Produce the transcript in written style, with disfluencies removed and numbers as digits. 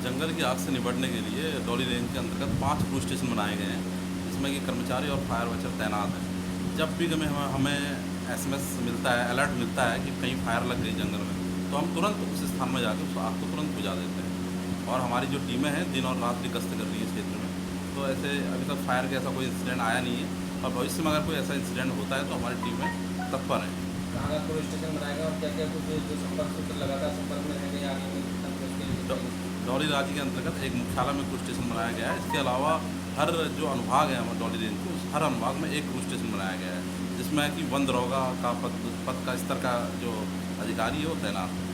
जंगल की आग से निपटने के लिए डोली रेंज के अंतर्गत 5 क्रू स्टेशन बनाए गए हैं, जिसमें कि कर्मचारी और फायर वाचर तैनात हैं। जब भी हमें एसएमएस मिलता है, अलर्ट मिलता है कि कहीं फायर लग गई जंगल में, तो हम तुरंत उस स्थान में जाकर उस आग को तुरंत बुझा देते हैं। और हमारी जो टीमें हैं दिन और रात भी गश्त कर रही हैं क्षेत्र में। तो ऐसे अभी तक फायर का ऐसा कोई इंसिडेंट आया नहीं है, और भविष्य में अगर कोई ऐसा इंसिडेंट होता है तो हमारी टीमें तत्पर हैं। कहाँ का पुलिस स्टेशन बनाएगा और क्या क्या कुछ जो संपर्क सूत्र लगातार संपर्क में रहेंगे या आगे में डोली राज्य के अंतर्गत एक मुख्यालय में क्रू स्टेशन बनाया गया है। इसके अलावा हर जो अनुभाग है हमारे डोली रेंज के, उस हर अनुभाग में एक क्रू स्टेशन बनाया गया है, जिसमें कि वन दरोगा का पद का स्तर का जो अधिकारी है वो तैनात है।